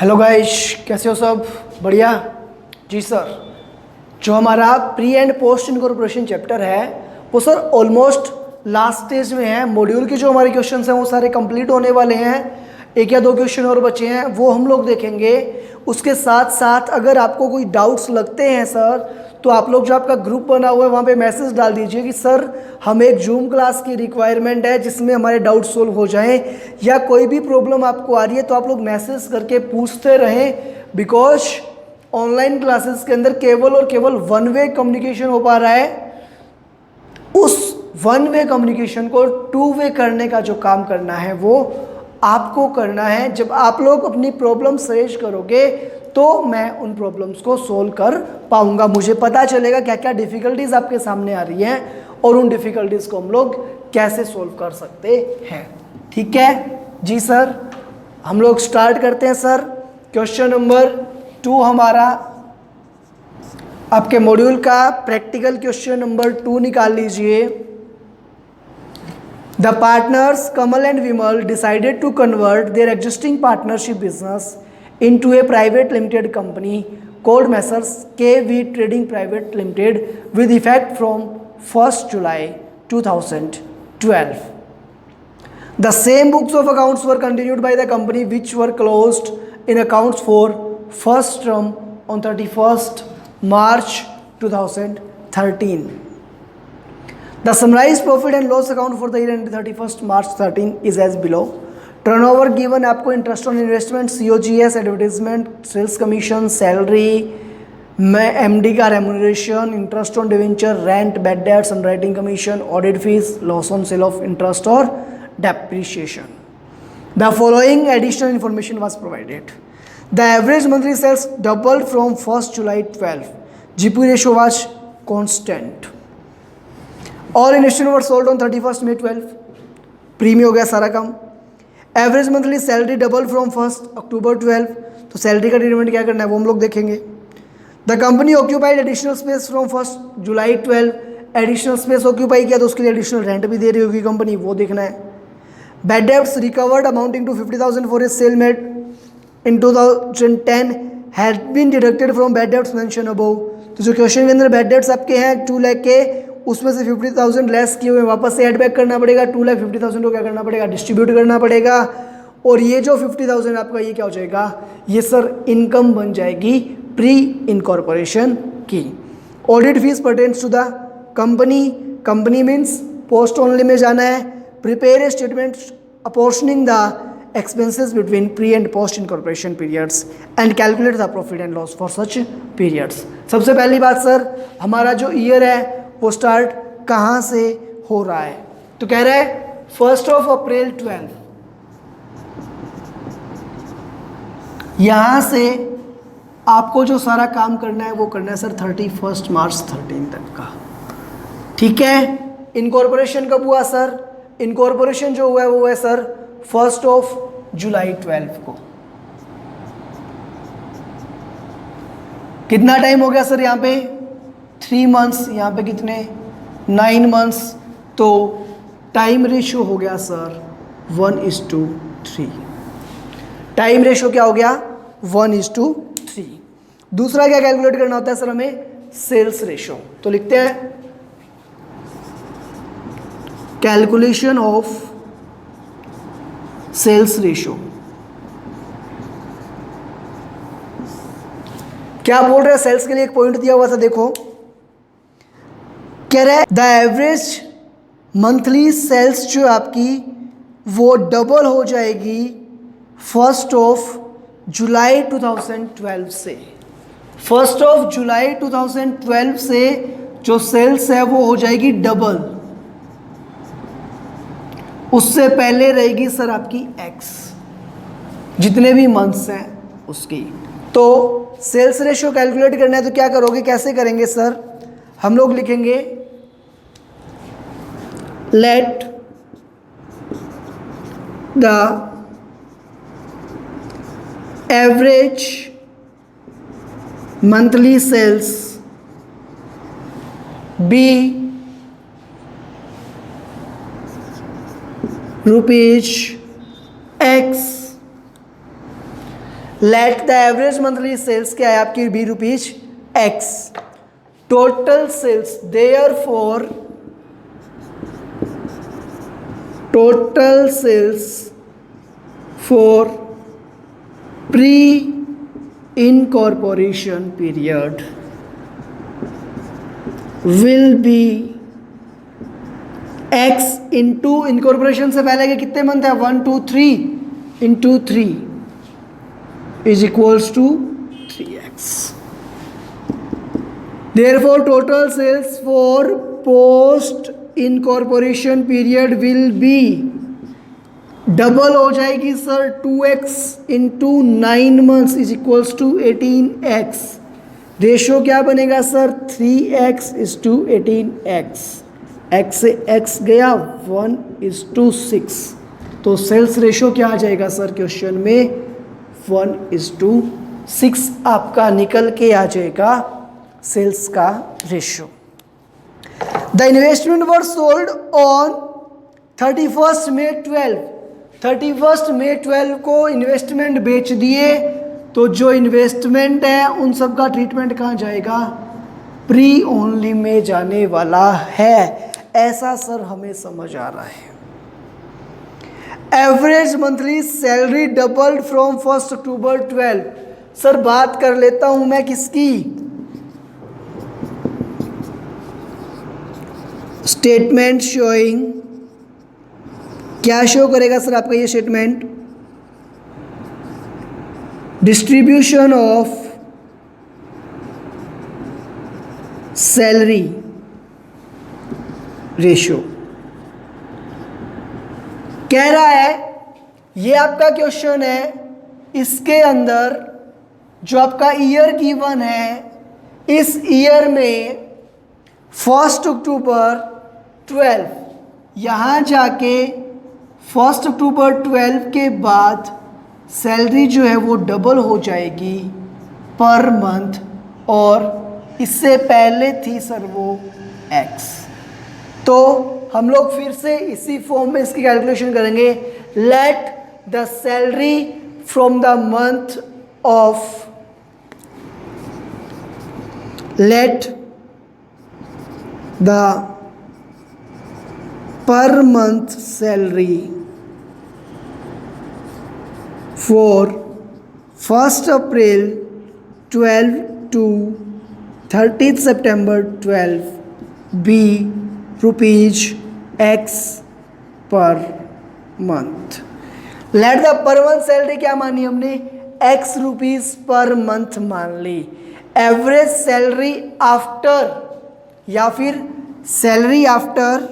Hello guys, कैसे हो सब? बढ़िया जी सर। जो हमारा pre and post incorporation chapter है वो सर ऑलमोस्ट लास्ट स्टेज में है। मॉड्यूल के जो हमारे क्वेश्चंस हैं वो सारे कंप्लीट होने वाले हैं। एक या दो क्वेश्चन और बचे हैं, वो हम लोग देखेंगे। उसके साथ साथ अगर आपको कोई डाउट्स लगते हैं सर, तो आप लोग जो आपका ग्रुप बना हुआ है वहाँ पे मैसेज डाल दीजिए कि सर हमें एक जूम क्लास की रिक्वायरमेंट है जिसमें हमारे डाउट सोल्व हो जाएं, या कोई भी प्रॉब्लम आपको आ रही है तो आप लोग मैसेज करके पूछते रहें। बिकॉज ऑनलाइन क्लासेस के अंदर केवल और केवल वन वे कम्युनिकेशन हो पा रहा है। उस वन वे कम्युनिकेशन को टू वे करने का जो काम करना है वो आपको करना है। जब आप लोग अपनी प्रॉब्लम्स रेज करोगे तो मैं उन प्रॉब्लम्स को सोल्व कर पाऊंगा। मुझे पता चलेगा क्या क्या डिफ़िकल्टीज आपके सामने आ रही हैं और उन डिफ़िकल्टीज को हम लोग कैसे सोल्व कर सकते हैं। ठीक है जी सर, हम लोग स्टार्ट करते हैं सर। क्वेश्चन नंबर 2 हमारा आपके मॉड्यूल का प्रैक्टिकल क्वेश्चन नंबर 2 निकाल लीजिए। The partners Kamal and Vimal decided to convert their existing partnership business into a private limited company called Messrs KV Trading Private Limited with effect from 1st July 2012. The same books of accounts were continued by the company which were closed in accounts for first term on 31st March 2013. The summarized profit and loss account for the year ended 31st March 13 is as below. Turnover given आपको interest on investment, COGS, advertisement, sales commission, salary में MD का remuneration, interest on debenture, rent, bad debts, underwriting commission, audit fees, loss on sale of interest और depreciation. The following additional information was provided. The average monthly sales doubled from 1st July 12. GP ratio was constant. All investment were sold on 31st May 12. Premium हो गया सारा काम. Average monthly salary double from 1st October 12. तो salary का determinant क्या करना है वो हम लोग देखेंगे. The company occupied additional space from 1st July 12. Additional space occupy किया तो उसके लिए एडिशनल रेंट भी दे रही होगी कंपनी, वो देखना है. Bad debts recovered amounting to 50,000 for a sale made in 2010 had been deducted from bad debts mention above. तो जो क्वेश्चन के अंदर बैड डेब्ट्स आपके हैं 2 लाख के, उसमें से 50,000 लेस किए हुए वापस से एड बैक करना पड़ेगा. 2,50,000 को क्या करना पड़ेगा, डिस्ट्रीब्यूट करना पड़ेगा. और ये जो 50,000 आपका ये क्या हो जाएगा, ये सर इनकम बन जाएगी प्री इनकॉर्पोरेशन की. Audit fees pertains to the company. Company means post only में जाना है. Prepare a statement apportioning the expenses between pre and post incorporation periods and calculate the profit and loss for such periods. सबसे पहली बात sir, हमारा जो year है वो स्टार्ट कहाँ से हो रहा है, तो कह रहा है 1st April 12. यहाँ से आपको जो सारा काम करना है वो करना है सर 31st March 13 तक का. ठीक है. इनकॉर्पोरेशन कब हुआ सर? इनकॉर्पोरेशन जो हुआ है वो है सर 1st July 12 को. कितना टाइम हो गया सर यहाँ पे? 3 months. यहाँ पे कितने? 9 months. तो टाइम रेशियो हो गया सर 1:3. टाइम रेशियो क्या हो गया? 1:3. दूसरा क्या कैलकुलेट करना होता है सर हमें? Sales ratio. तो लिखते हैं कैलकुलेशन ऑफ सेल्स रेशियो. क्या बोल रहे हैं? सेल्स के लिए एक पॉइंट दिया हुआ था, देखो. कह रहे हैं द एवरेज मंथली सेल्स जो आपकी वो डबल हो जाएगी 1st July 2012 से. 1st July 2012 से जो सेल्स है वो हो जाएगी डबल. उससे पहले रहेगी सर आपकी एक्स, जितने भी मंथ्स हैं उसकी. तो सेल्स रेशियो कैलकुलेट करना है तो क्या करोगे, कैसे करेंगे सर? हम लोग लिखेंगे let the average monthly sales be rupees X let the average monthly sales क्या है आपकी be rupees x, total sales therefore total sales for pre incorporation period will be x into incorporation से पहले के कितने month है 1 2 3 into 3 is equals to 3x. Therefore, total sales for post incorporation period will be double हो जाएगी sir 2x into 9 months is equals to 18x. Ratio क्या बनेगा sir 3x is to 18x. x से x गया 1:6. तो sales ratio क्या आ जाएगा sir question में 1:6 आपका निकल के आ जाएगा सेल्स का ratio. The investment were sold on 31st May 12. 31st May 12 को इन्वेस्टमेंट बेच दिए, तो जो इन्वेस्टमेंट है उन सब का ट्रीटमेंट कहाँ जाएगा, प्री ओनली में जाने वाला है. ऐसा सर हमें समझ आ रहा है. Average monthly salary doubled from 1 October 12. Sir बात कर लेता हूं मैं किसकी, स्टेटमेंट शोइंग, क्या शो करेगा सर आपका ये statement, distribution of salary ratio. कह रहा है ये आपका क्वेश्चन है, इसके अंदर जो आपका ईयर गिवन है, इस ईयर में 1 October 12 यहाँ जाके 1 October 12 के बाद सैलरी जो है वो डबल हो जाएगी पर मंथ, और इससे पहले थी सर वो x. तो हम लोग फिर से इसी फॉर्म में इसकी कैलकुलेशन करेंगे. Let the salary from the month of, let the per month salary for 1 April 12 to 30th September 12 be rupees x per month. Let the per month salary क्या मानी हमने, x रुपीज पर मंथ मान ली. Average salary after या फिर salary after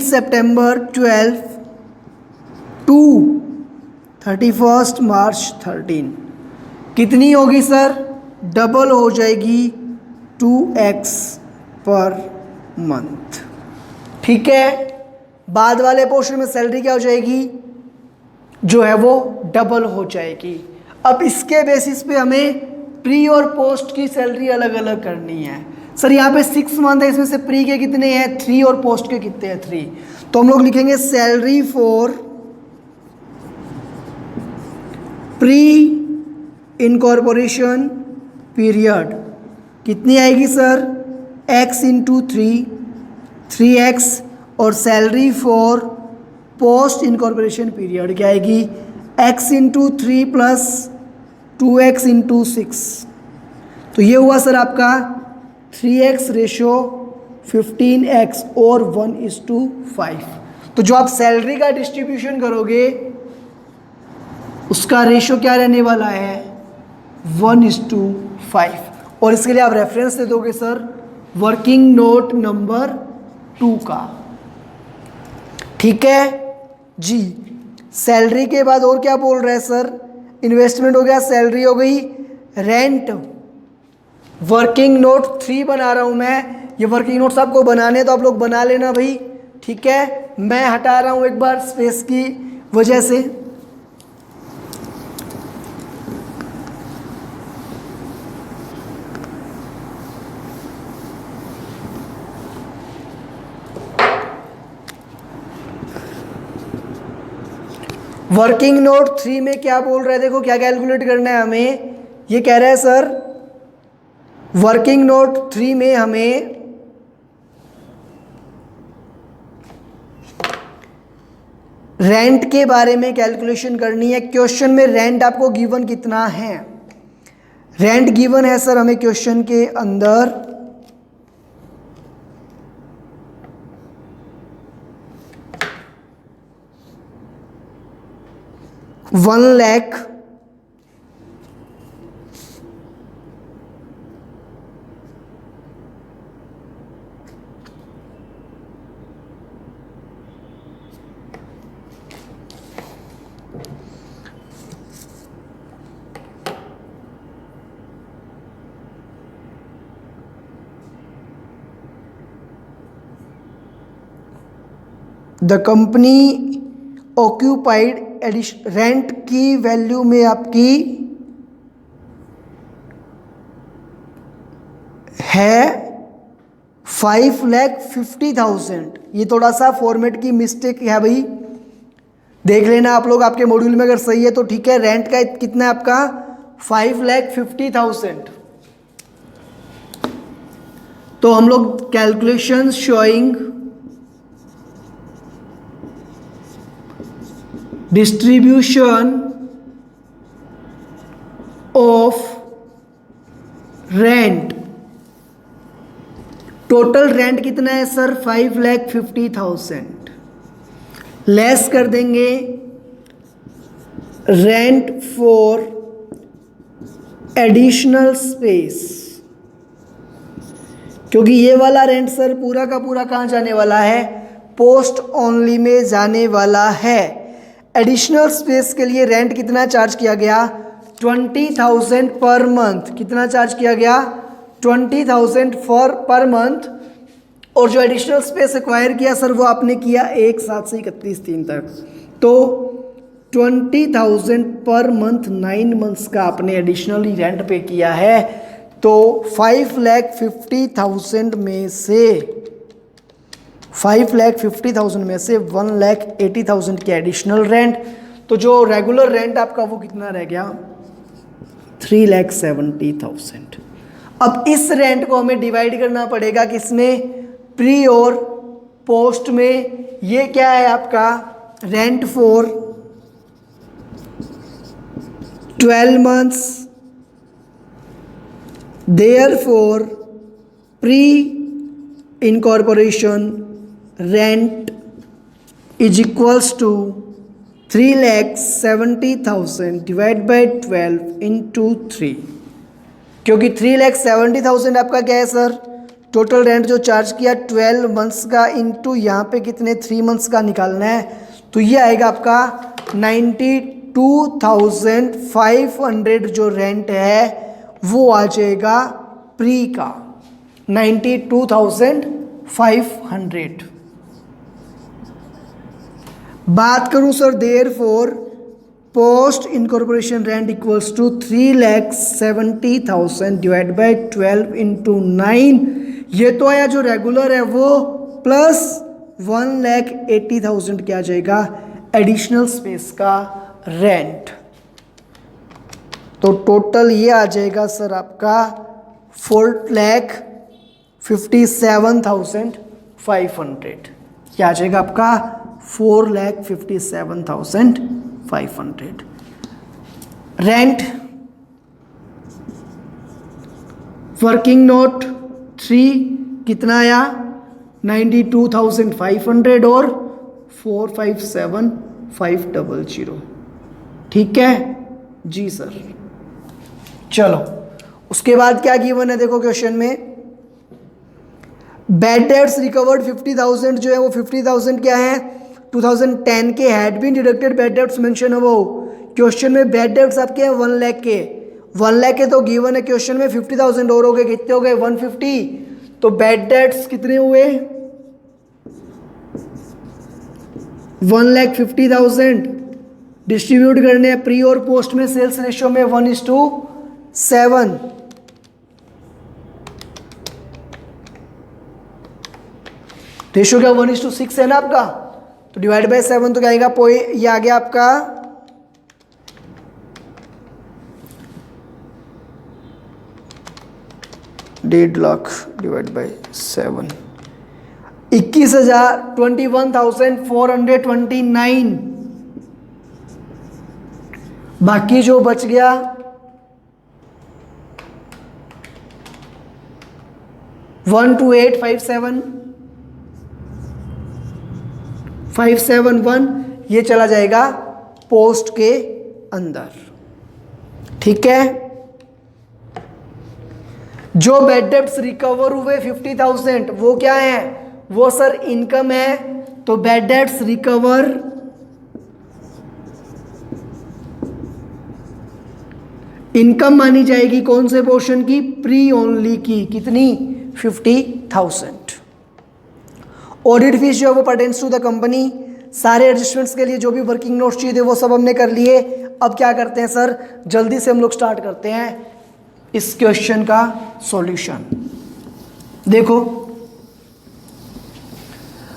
September 12 to 31st March 13 कितनी होगी sir, double हो जाएगी 2x पर मंथ. ठीक है, बाद वाले पोर्शन में सैलरी क्या हो जाएगी, जो है वो डबल हो जाएगी. अब इसके बेसिस पे हमें प्री और पोस्ट की सैलरी अलग अलग करनी है. सर यहाँ पे 6 मंथ है, इसमें से प्री के कितने हैं 3 और पोस्ट के कितने हैं 3. तो हम लोग लिखेंगे salary for pre incorporation period कितनी आएगी सर, x इंटू 3x, और salary for post incorporation period क्या आएगी, x into 3 plus 2x into 6. तो ये हुआ सर आपका 3x रेशो 15x और 1:5. तो जो आप सैलरी का डिस्ट्रीब्यूशन करोगे उसका रेशो क्या रहने वाला है 1:5. और इसके लिए आप रेफरेंस दे दोगे सर वर्किंग नोट नंबर 2 का. ठीक है जी. सैलरी के बाद और क्या बोल रहे हैं सर, इन्वेस्टमेंट हो गया, सैलरी हो गई, रेंट. वर्किंग नोट 3 बना रहा हूं मैं, ये वर्किंग नोट्स आपको बनाने तो आप लोग बना लेना भाई. ठीक है, मैं हटा रहा हूं एक बार स्पेस की वजह से. वर्किंग नोट 3 में क्या बोल रहा है, देखो क्या कैलकुलेट करना है हमें। ये कह रहा है सर वर्किंग नोट 3 में हमें रेंट के बारे में कैलकुलेशन करनी है। क्वेश्चन में रेंट आपको गिवन कितना है, रेंट गिवन है सर हमें क्वेश्चन के अंदर 1 lakh the company occupied rent की वैल्यू में आपकी है 5,50,000। ये थोड़ा सा फॉर्मेट की मिस्टेक है भाई, देख लेना आप लोग, आपके मॉड्यूल में अगर सही है तो ठीक है। रेंट का कितना है आपका 5,50,000। तो हम लोग calculation showing distribution of rent, total rent कितना है सर 5,50,000, लेस कर देंगे रेंट फॉर एडिशनल स्पेस, क्योंकि ये वाला रेंट सर पूरा का पूरा कहाँ जाने वाला है, पोस्ट ओनली में जाने वाला है। एडिशनल स्पेस के लिए रेंट कितना चार्ज किया गया 20,000 पर मंथ, कितना चार्ज किया गया 20,000 पर मंथ। और जो एडिशनल स्पेस एक्वायर किया सर वो आपने किया 1/7 से 31/3 तक, तो 20,000 पर मंथ 9 मंथ्स का आपने एडिशनली रेंट पे किया है। तो 5,50,000 में से 5,50,000 में से 1,80,000 की एडिशनल रेंट, तो जो रेगुलर रेंट आपका वो कितना रह गया 3,70,000। अब इस रेंट को हमें डिवाइड करना पड़ेगा किसमें, प्री और पोस्ट में। ये क्या है आपका rent for 12 months, therefore pre incorporation rent is equals to 3,70,000 divide by 12 into 3, क्योंकि 3,70,000 आपका क्या है सर टोटल रेंट जो चार्ज किया 12 मंथ्स का, इंटू यहाँ पे कितने 3 मंथ्स का निकालना है, तो ये आएगा आपका 92,500 जो रेंट है वो आ जाएगा प्री का 92,500। बात करूं sir therefore post incorporation rent equals to 3,70,000 divide by 12 into 9, ये तो आया जो रेगुलर है वो, प्लस 1,80,000 क्या आ जाएगा एडिशनल स्पेस का रेंट। तो टोटल ये आ जाएगा सर आपका 4,57,500, क्या आ जाएगा आपका 4,57,500 रेंट। वर्किंग नोट 3 कितना आया 92,500 और 4,57,500, ठीक है जी सर। चलो उसके बाद क्या गिवन है देखो क्वेश्चन में, बैड डेट्स रिकवर्ड 50,000 जो है वो 50,000 क्या है 2010 के, had been deducted bad debts mention है वो। क्वेश्चन में बैड डेट्स आपके हैं 1 लाख के, 1 लाख के तो गिवन है क्वेश्चन में 50,000 और हो गए, कितने हो गए 150। तो बैड डेट्स कितने हुए 1,50,000 डिस्ट्रीब्यूट करने हैं प्री और पोस्ट में, सेल्स रेशियो में 1:7। रेशियो क्या 1:6 है ना आपका, तो डिवाइड बाय 7 तो क्या आएगा ये आ गया आपका 1.5 लाख डिवाइड बाई 7, 21,429। बाकी जो बच गया 128,571 ये चला जाएगा पोस्ट के अंदर। ठीक है, जो बैड डेब्ट्स रिकवर हुए 50,000 वो क्या है, वो सर इनकम है। तो बैड डेब्ट्स रिकवर इनकम मानी जाएगी कौन से पोर्शन की, प्री ओनली की, कितनी 50,000। ऑडिट फीस जो है वो पर्टेन्स टू द कंपनी। सारे एडजस्टमेंट्स के लिए जो भी वर्किंग नोट्स चाहिए थे वो सब हमने कर लिए। अब क्या करते हैं सर, जल्दी से हम लोग स्टार्ट करते हैं इस क्वेश्चन का सॉल्यूशन। देखो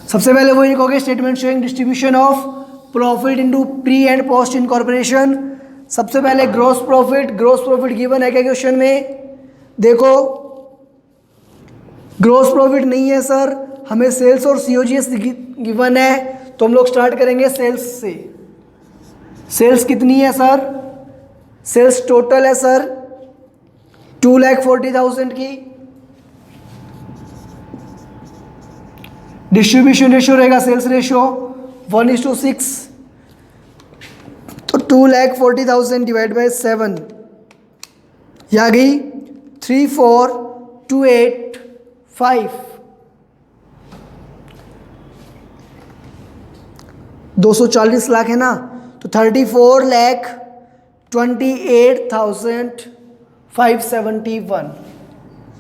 सबसे पहले वो लिखोगे statement showing distribution of profit into pre and post incorporation. सबसे पहले ग्रॉस प्रॉफिट गिवन है क्या क्वेश्चन में, देखो ग्रॉस प्रॉफिट नहीं है सर, हमें सेल्स और सीओजीएस गिवन है। तो हम लोग स्टार्ट करेंगे सेल्स से। सेल्स कितनी है सर, सेल्स टोटल है सर 2,40,000 की। डिस्ट्रीब्यूशन रेशियो रहेगा सेल्स रेशियो 1:6, तो 2,40,000 डिवाइड बाई 7 ये आ गई 34,285। 240 लाख है ना, तो 34,28,571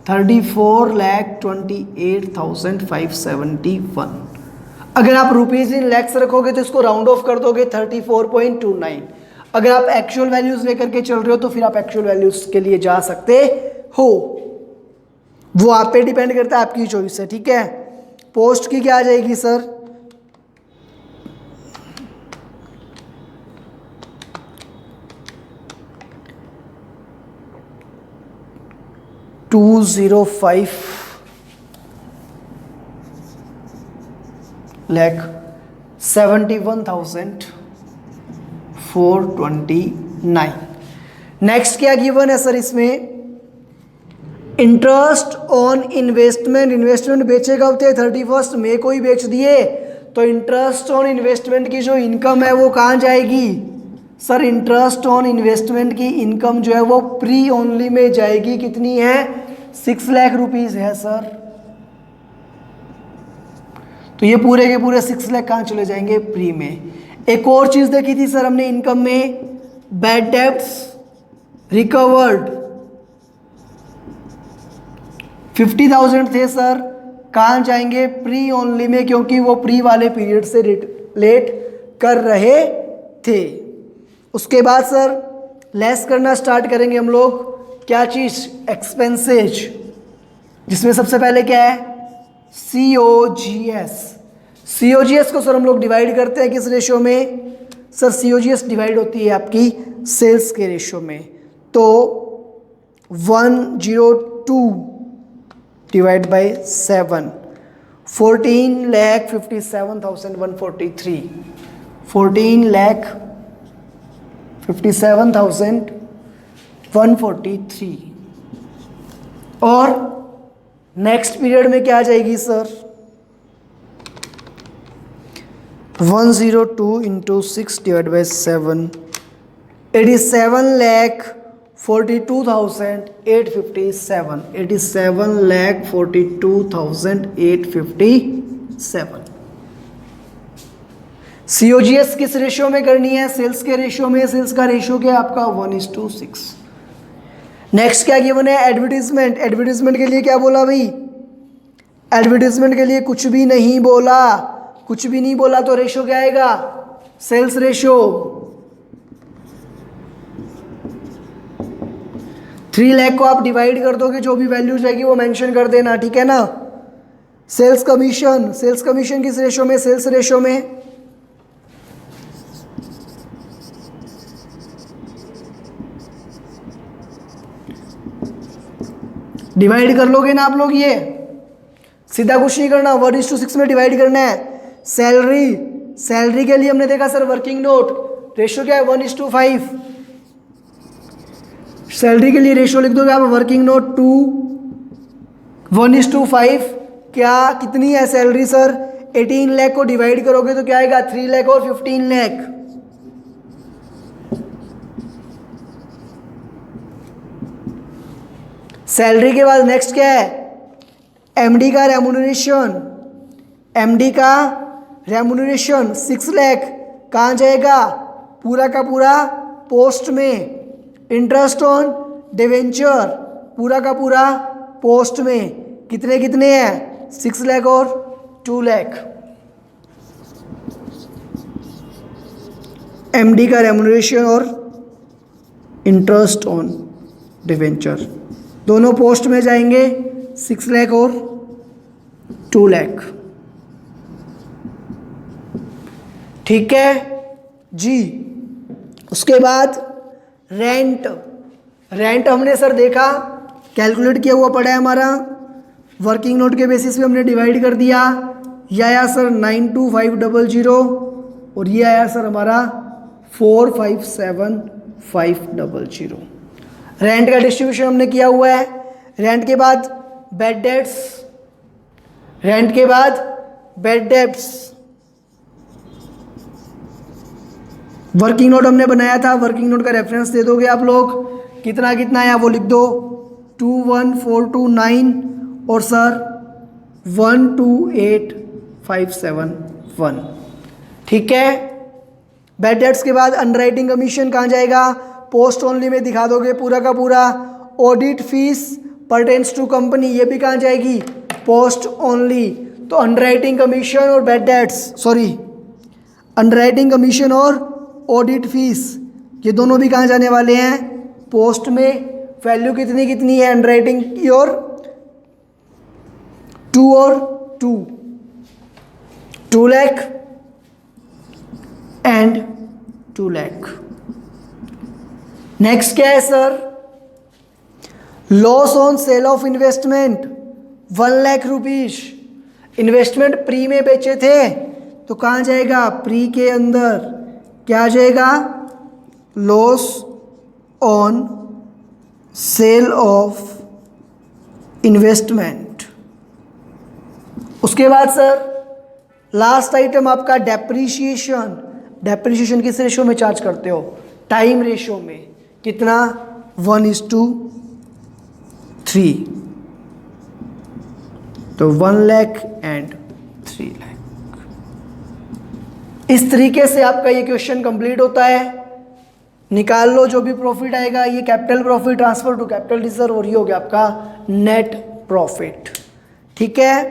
34,28,571। अगर आप रुपीज इन लैक्स रखोगे तो इसको राउंड ऑफ कर दोगे 34.29। अगर आप एक्चुअल वैल्यूज लेकर के चल रहे हो तो फिर आप एक्चुअल वैल्यूज के लिए जा सकते हो, वो आप पे डिपेंड करता है, आपकी चॉइस है। ठीक है, पोस्ट की क्या आ जाएगी सर, $205 लाख 71,429। नेक्स्ट क्या गिवन है सर इसमें, इंटरेस्ट ऑन इन्वेस्टमेंट। इन्वेस्टमेंट बेचे कब थे, 31 मई को ही बेच दिए। तो इंटरेस्ट ऑन इन्वेस्टमेंट की जो इनकम है वो कहाँ जाएगी सर, इंटरेस्ट ऑन इन्वेस्टमेंट की इनकम जो है वो प्री ओनली में जाएगी। कितनी है, 6 लाख रुपीज है सर। तो ये पूरे के पूरे 6 लाख कहाँ चले जाएंगे, प्री में। एक और चीज देखी थी सर हमने इनकम में, बैड डेब्ट्स रिकवर्ड 50,000 थे सर, कहाँ जाएंगे, प्री ओनली में, क्योंकि वो प्री वाले पीरियड से रिलेट कर रहे थे। उसके बाद सर लेस करना स्टार्ट करेंगे हम लोग, क्या चीज, एक्सपेंसेज, जिसमें सबसे पहले क्या है, सीओजीएस। सीओजीएस को सर हम लोग डिवाइड करते हैं किस रेशियो में सर, सीओजीएस डिवाइड होती है आपकी सेल्स के रेशियो में। तो 102 डिवाइड बाई 7, 14,57,143, 14,57,143। और नेक्स्ट पीरियड में क्या आ जाएगी sir, 102 into 6 divide by 7, 87,42,857, 87,42,857। COGS किस रेशियो में करनी है, सेल्स के रेशियो में। सेल्स का रेशियो क्या है आपका, 1:6। नेक्स्ट क्या गिवन है, एडवर्टीजमेंट। एडवर्टीजमेंट के लिए क्या बोला भाई, एडवर्टीजमेंट के लिए कुछ भी नहीं बोला, कुछ भी नहीं बोला तो रेशियो क्या आएगा, सेल्स रेशियो 3 लाख को आप डिवाइड कर दोगे, जो भी वैल्यू जाएगी वो मेंशन कर देना, ठीक है ना। सेल्स कमीशन, सेल्स कमीशन किस रेशियो में, सेल्स रेशियो में। डिवाइड कर लोगे ना आप लोग, ये सीधा कुछ नहीं करना, 1:6 में डिवाइड करना है। सैलरी के लिए हमने देखा सर वर्किंग नोट रेशियो क्या है 1:5। सैलरी के लिए रेशियो लिख दोगे आप वर्किंग नोट 1:5। क्या कितनी है सैलरी सर 18 लाख को डिवाइड करोगे तो क्या आएगा 3 लाख और 15 लाख। सैलरी के बाद नेक्स्ट क्या है एमडी का रेम्यूनरेशन 6 लाख कहाँ जाएगा पूरा का पूरा पोस्ट में। इंटरेस्ट ऑन डिवेंचर पूरा का पूरा पोस्ट में कितने हैं 6 लाख और 2 लाख। एमडी का रेम्यूनरेशन और इंटरेस्ट ऑन डिवेंचर दोनों पोस्ट में जाएंगे 6 लाख और 2 लाख। ठीक है जी। उसके बाद रेंट हमने सर देखा कैलकुलेट किया हुआ पड़ा है हमारा, वर्किंग नोट के बेसिस पे हमने डिवाइड कर दिया। ये आया सर 92500 और ये आया सर हमारा 457500। रेंट का डिस्ट्रीब्यूशन हमने किया हुआ है। रेंट के बाद बैड डेब्ट्स वर्किंग नोट हमने बनाया था, वर्किंग नोट का रेफरेंस दे दोगे आप लोग, कितना आया वो लिख दो 21429 और सर 128571। ठीक है। बैड डेट्स के बाद अंडरराइटिंग कमीशन कहाँ जाएगा पोस्ट ओनली में दिखा दोगे पूरा का पूरा। Audit fees pertains to company ये भी कहाँ जाएगी पोस्ट ओनली। तो अंडरराइटिंग कमीशन और बैड डेट्स अंडरराइटिंग कमीशन और ऑडिट फीस ये दोनों भी कहाँ जाने वाले हैं पोस्ट में। वैल्यू कितनी है अंडरराइटिंग की और 2 लाख एंड 2 लाख। नेक्स्ट क्या है sir loss on sale of investment 1 lakh rupees. Investment pre में बेचे थे तो कहाँ जाएगा प्री के अंदर क्या आ जाएगा loss on sale of investment. उसके बाद सर लास्ट आइटम आपका डेप्रीशिएशन किस रेशियो में चार्ज करते हो टाइम रेशियो में। कितना 1:3। तो 1 लाख एंड 3 लाख। इस तरीके से आपका ये क्वेश्चन कंप्लीट होता है। निकाल लो जो भी प्रॉफिट आएगा, ये capital profit transfer to capital reserve और ये हो गया आपका नेट प्रॉफिट। ठीक है,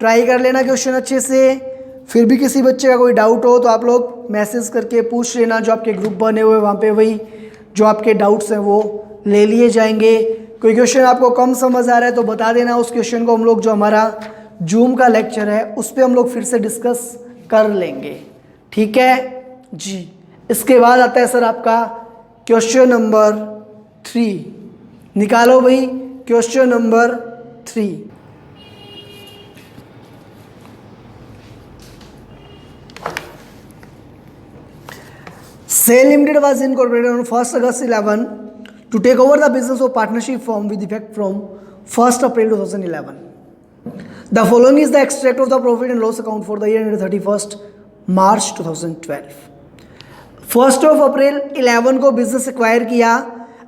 ट्राई कर लेना क्वेश्चन अच्छे से। फिर भी किसी बच्चे का कोई डाउट हो तो आप लोग मैसेज करके पूछ लेना, जो आपके ग्रुप बने हुए वहाँ पे वही जो आपके डाउट्स हैं वो ले लिए जाएंगे। कोई क्वेश्चन आपको कम समझ आ रहा है तो बता देना, उस क्वेश्चन को हम लोग जो हमारा जूम का लेक्चर है उस पर हम लोग फिर से डिस्कस कर लेंगे। ठीक है जी। इसके बाद आता है सर आपका क्वेश्चन नंबर 3। निकालो भाई question number 3। SAIL Limited was incorporated on 1st August 11 to take over the business of partnership firm with effect from 1st April 2011. The following is the extract of the profit and loss account for the year ended 31st March 2012. 1st of April 11 को business acquire किया,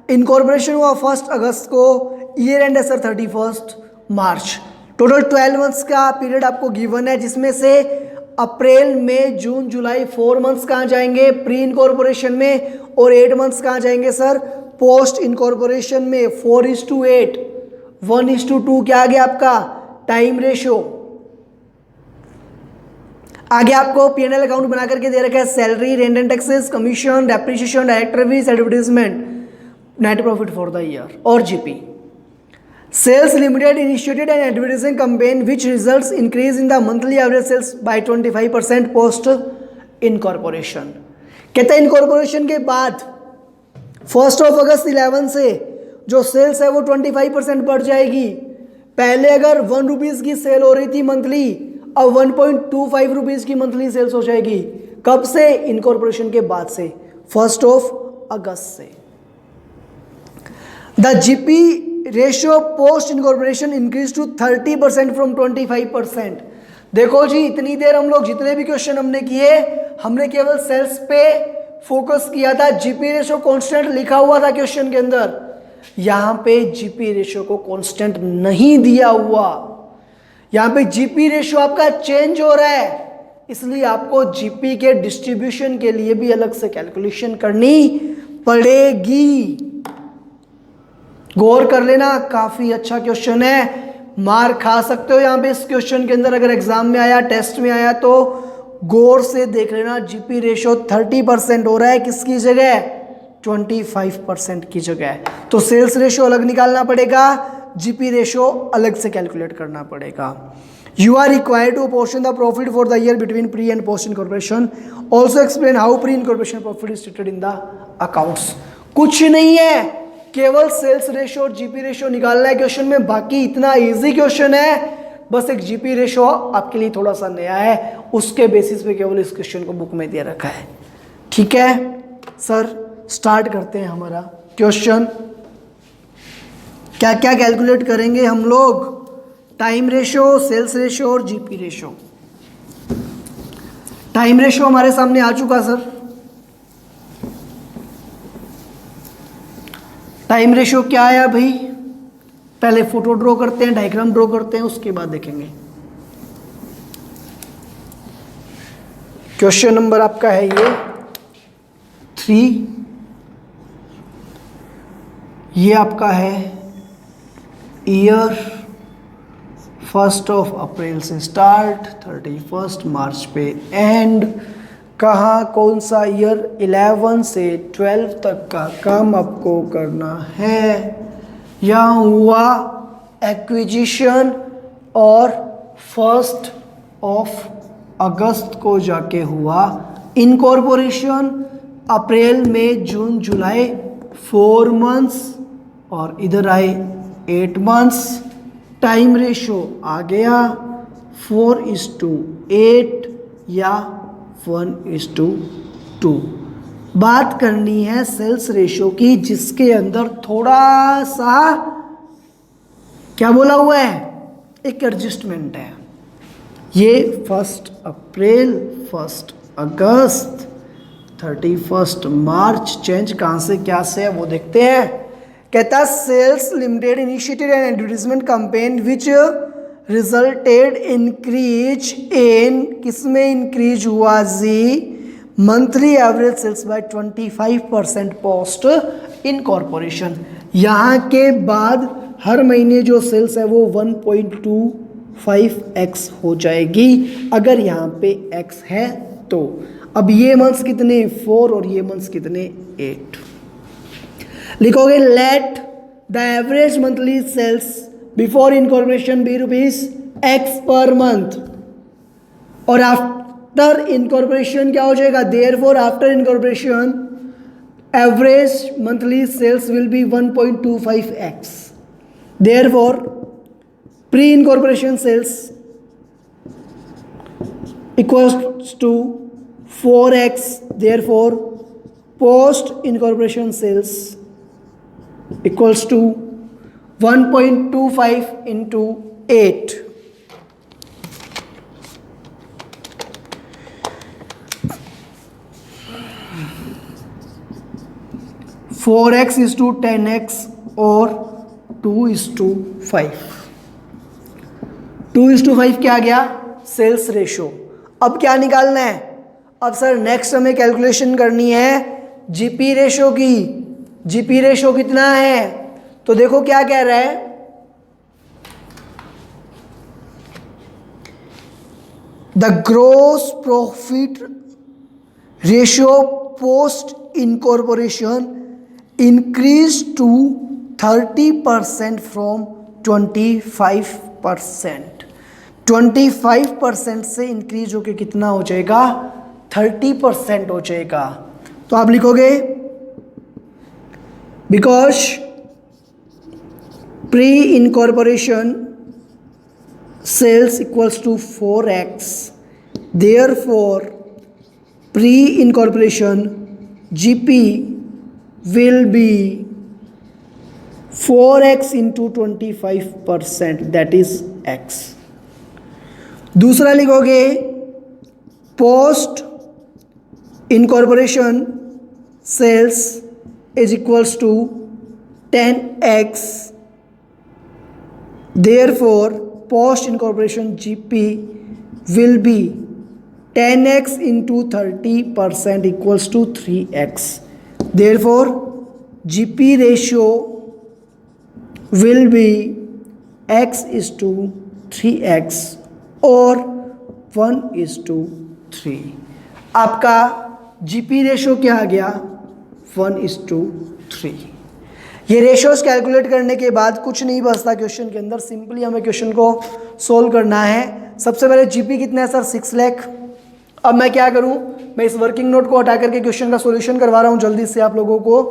incorporation हुआ 1st अगस्त को, year and है sir 31st मार्च। Total 12 months का period आपको given है, जिसमें से अप्रैल मई जून जुलाई 4 मंथ्स कहाँ जाएंगे प्री इनकॉर्पोरेशन में और 8 मंथ्स कहाँ जाएंगे सर पोस्ट इनकॉर्पोरेशन में। 4:8 1:2 क्या आ गया आपका टाइम रेशियो। आगे आपको P&L अकाउंट बना करके दे रखा है salary, rent and taxes, commission, depreciation, director fees, advertisement, net profit for the year और GP. SAIL Limited initiated an advertising campaign which results increase in the monthly average sales by 25% post incorporation। कहते हैं incorporation के बाद 1st of August 11 से जो sales है वो 25% बढ़ जाएगी। पहले अगर 1 रुपीज़ की सेल हो रही थी मंथली, अब 1.25 रुपीज़ की मंथली सेल्स हो जाएगी। कब से? इनकॉर्पोरेशन के बाद से, 1 अगस्त से। The GP ratio post incorporation increase to 30% from 25%। देखो जी, इतनी देर हम लोग जितने भी क्वेश्चन हमने किए, हमने केवल सेल्स पे फोकस किया था। जीपी रेशियो कांस्टेंट लिखा हुआ था क्वेश्चन के अंदर, यहां पे जीपी रेशियो को कांस्टेंट नहीं दिया हुआ। यहां पे जीपी रेशियो आपका चेंज हो रहा है, इसलिए आपको जीपी के डिस्ट्रीब्यूशन के लिए भी अलग से कैलकुलेशन करनी पड़ेगी। गौर कर लेना, काफी अच्छा क्वेश्चन है, मार खा सकते हो यहां पे इस क्वेश्चन के अंदर। अगर एग्जाम में आया, टेस्ट में आया तो गौर से देख लेना। जीपी रेशियो 30% हो रहा है, किसकी जगह? 25% की जगह। तो सेल्स रेशियो अलग निकालना पड़ेगा, जीपी रेशियो अलग से कैलकुलेट करना पड़ेगा। You are required to apportion the profit for the year between pre and post incorporation. Also explain how pre incorporation profit is treated in the accounts. कुछ नहीं है, केवल सेल्स रेशियो और GP ratio निकालना है question में, बाकी इतना इजी क्वेश्चन है। बस एक जीपी रेशियो आपके लिए थोड़ा सा नया है, उसके बेसिस पे केवल इस क्वेश्चन को बुक में दिया रखा है। ठीक है सर, स्टार्ट करते हैं हमारा क्वेश्चन। क्या क्या कैलकुलेट करेंगे हम लोग? टाइम रेशियो, सेल्स रेशियो और जीपी रेशियो। टाइम रेशियो हमारे सामने आ चुका सर। टाइम रेशियो क्या आया भाई? पहले फोटो ड्रॉ करते हैं, डायग्राम ड्रॉ करते हैं, उसके बाद देखेंगे। क्वेश्चन नंबर आपका है ये 3। ये आपका है ईयर 1 अप्रैल से स्टार्ट, 31 मार्च पे एंड। कहाँ, कौन सा ईयर? 11 से 12 तक का काम आपको करना है। यहाँ हुआ एक्विजिशन और 1 अगस्त को जाके हुआ इनकॉर्पोरेशन। अप्रैल, मई, जून, जुलाई 4 मंथ्स और इधर आए 8 मंथ्स। टाइम रेशियो आ गया 4:8 या 1:2। बात करनी है सेल्स रेशियो की, जिसके अंदर थोड़ा सा क्या बोला हुआ है? एक एडजस्टमेंट है। ये 1 अप्रैल, 1 अगस्त, 31 मार्च, चेंज कहाँ से क्या से है वो देखते हैं। कहता है sales limited initiated an advertisement campaign which resulted increase in, किसमें इंक्रीज हुआ जी? Monthly average sales by 25% post incorporation. यहाँ के बाद हर महीने जो सेल्स है वो 1.25x हो जाएगी, अगर यहाँ पे x है तो। अब ये मंथ्स कितने? 4 और ये मंथ्स कितने? 8। लिखोगे let the average monthly sales before incorporation be ₹X per month, और आफ्टर इनकॉर्पोरेशन क्या हो जाएगा? Therefore after incorporation average monthly sales will be 1.25x। Therefore pre incorporation sales equals to 4x। Therefore post incorporation sales equals to 1.25 into 8। Four x is to 10x और 2:5। 2:5 क्या आ गया? Sales ratio. अब क्या निकालना है? अब सर नेक्स्ट हमें कैलकुलेशन करनी है जीपी रेशो की। जीपी रेशो कितना है? तो देखो क्या कह रहा है, the gross profit ratio post incorporation increase to 30% from 25%। 25% से इंक्रीज होके कितना हो जाएगा? 30% हो जाएगा। तो आप लिखोगे because pre incorporation sales equals to 4x, therefore pre incorporation GP will be 4x into 25%, that is x. दूसरा लिखोगे post incorporation sales is equals to 10x, therefore post incorporation GP will be 10x into 30% equals to 3x. Therefore GP ratio will be x is to 3x और 1:3. आपका GP ratio क्या आ गया? 1:3. ये ratios calculate करने के बाद कुछ नहीं बचता क्वेश्चन के अंदर, सिंपली हमें क्वेश्चन को सोल्व करना है. सबसे पहले जीपी कितना है सर? 6 लाख. अब मैं क्या करूं, मैं इस वर्किंग नोट को हटा करके क्वेश्चन का सॉल्यूशन करवा रहा हूं जल्दी से आप लोगों को.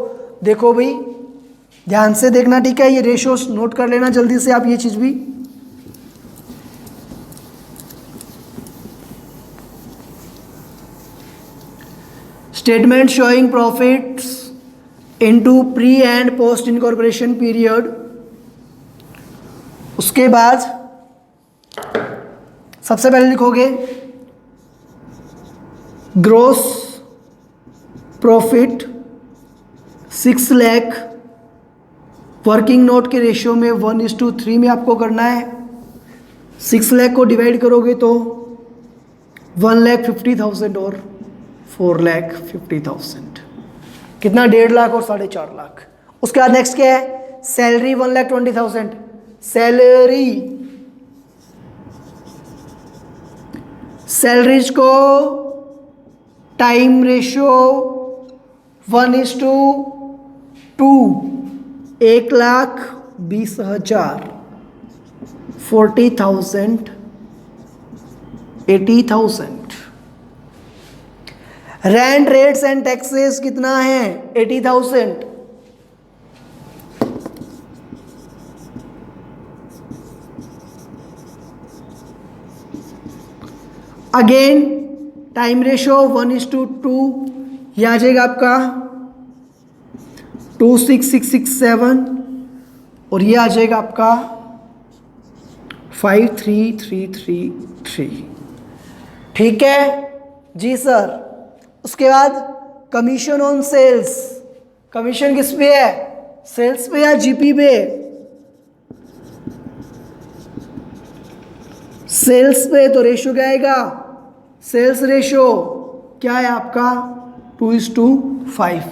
देखो भाई ध्यान से देखना, ठीक है? ये रेशोज नोट कर लेना जल्दी से आप, ये चीज भी. Statement showing profits into pre and post incorporation period. उसके बाद सबसे पहले लिखोगे gross profit 6 lakh. Working note के रेशियो में 1:3 में आपको करना है. 6 लाख को डिवाइड करोगे तो 1,50,000 और 4,50,000. कितना? 1.5 लाख और 4.5 लाख. उसके बाद नेक्स्ट क्या है? सैलरी 1,20,000. सैलरीज को time ratio 1:2, 1,20,000, 40,000, 80,000. Rent rates and taxes कितना है? 80,000. अगेन टाइम रेशो 1:2, यह आ जाएगा आपका 26,667 और ये आ जाएगा आपका 53,333. ठीक है जी सर. उसके बाद कमीशन ऑन सेल्स. कमीशन किस पे है? सेल्स पे या जीपी पे? सेल्स पे. तो रेशियो क्या आएगा? सेल्स रेशियो क्या है आपका? 2:5.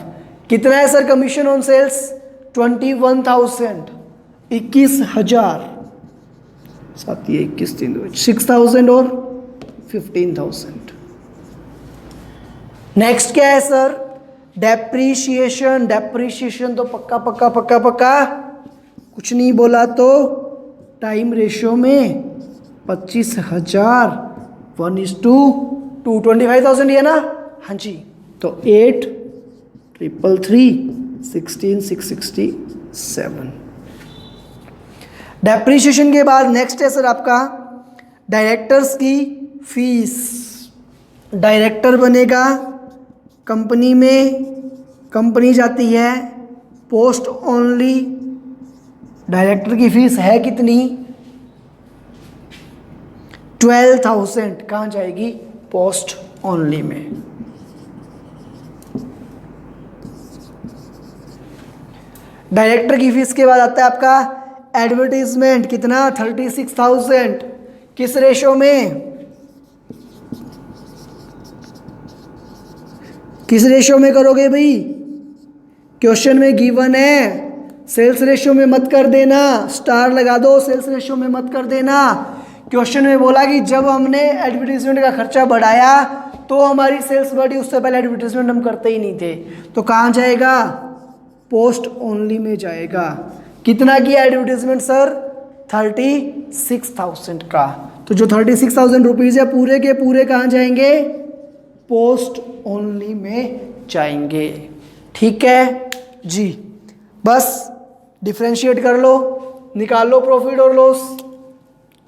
कितना है सर कमीशन ऑन सेल्स? 21,000, 21,000. साथ ही 21, 6,000 और 15,000. नेक्स्ट क्या है सर? डेप्रीशिएशन. डेप्रीशिएशन तो पक्का पक्का पक्का पक्का कुछ नहीं बोला तो टाइम रेशियो में 25,000, 1:2, 25,000 है ना? हाँ जी. तो 8,333, 16,667. डेप्रीशिएशन के बाद नेक्स्ट है सर आपका डायरेक्टर्स की फीस. डायरेक्टर बनेगा कंपनी में, कंपनी जाती है पोस्ट ओनली. डायरेक्टर की फीस है कितनी? 12,000. कहाँ जाएगी? पोस्ट ओनली में. डायरेक्टर की फीस के बाद आता है आपका एडवर्टीजमेंट. कितना? 36,000. किस रेशो में? किस रेशियो में करोगे भाई? क्वेश्चन में गिवन है. सेल्स रेशियो में मत कर देना, स्टार लगा दो. सेल्स रेशियो में मत कर देना. क्वेश्चन में बोला कि जब हमने एडवर्टीजमेंट का खर्चा बढ़ाया तो हमारी सेल्स बढ़ी, उससे पहले एडवर्टीजमेंट हम करते ही नहीं थे. तो कहाँ जाएगा? पोस्ट ओनली में जाएगा. कितना किया एडवर्टीजमेंट सर? 36,000 का. तो जो 36,000 रुपीज़ है पूरे के पूरे कहाँ जाएंगे? पोस्ट ओनली में जाएंगे. ठीक है जी. बस डिफ्रेंशिएट कर लो. निकाल लो प्रॉफिट और लॉस।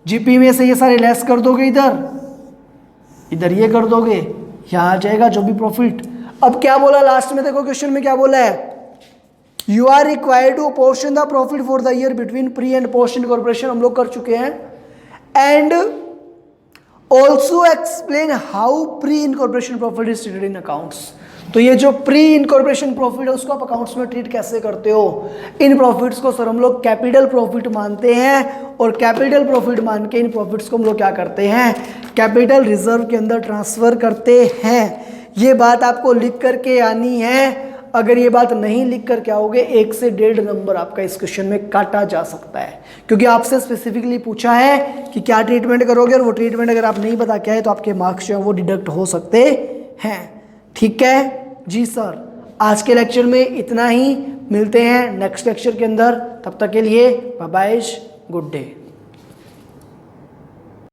जीपी में से ये सारे लेस कर दोगे, इधर ये कर दोगे, यहाँ आ जाएगा जो भी प्रॉफिट। अब क्या बोला लास्ट में, देखो क्वेश्चन में क्या बोला है, you are required to portion the profit for the year between pre and post incorporation, हम लोग कर चुके हैं। And also explain how pre incorporation profit is treated in accounts. तो ये जो प्री इनकॉर्पोरेशन प्रॉफिट है उसको आप अकाउंट्स में ट्रीट कैसे करते हो। इन प्रॉफिट्स को सर हम लोग कैपिटल प्रॉफिट मानते हैं, और कैपिटल प्रॉफिट मान के इन प्रॉफिट्स को हम लोग क्या करते हैं, कैपिटल रिजर्व के अंदर ट्रांसफर करते हैं। ये बात आपको लिख करके आनी है। अगर ये बात नहीं लिख कर क्या होगे, 1 से 1.5 नंबर आपका इस क्वेश्चन में काटा जा सकता है, क्योंकि आपसे स्पेसिफिकली पूछा है कि क्या ट्रीटमेंट करोगे, और वो ट्रीटमेंट अगर आप नहीं बता के आए तो आपके मार्क्स जो है वो डिडक्ट हो सकते हैं। ठीक है जी सर, आज के लेक्चर में इतना ही, मिलते हैं नेक्स्ट लेक्चर के अंदर, तब तक के लिए बाय बाय, गुड डे।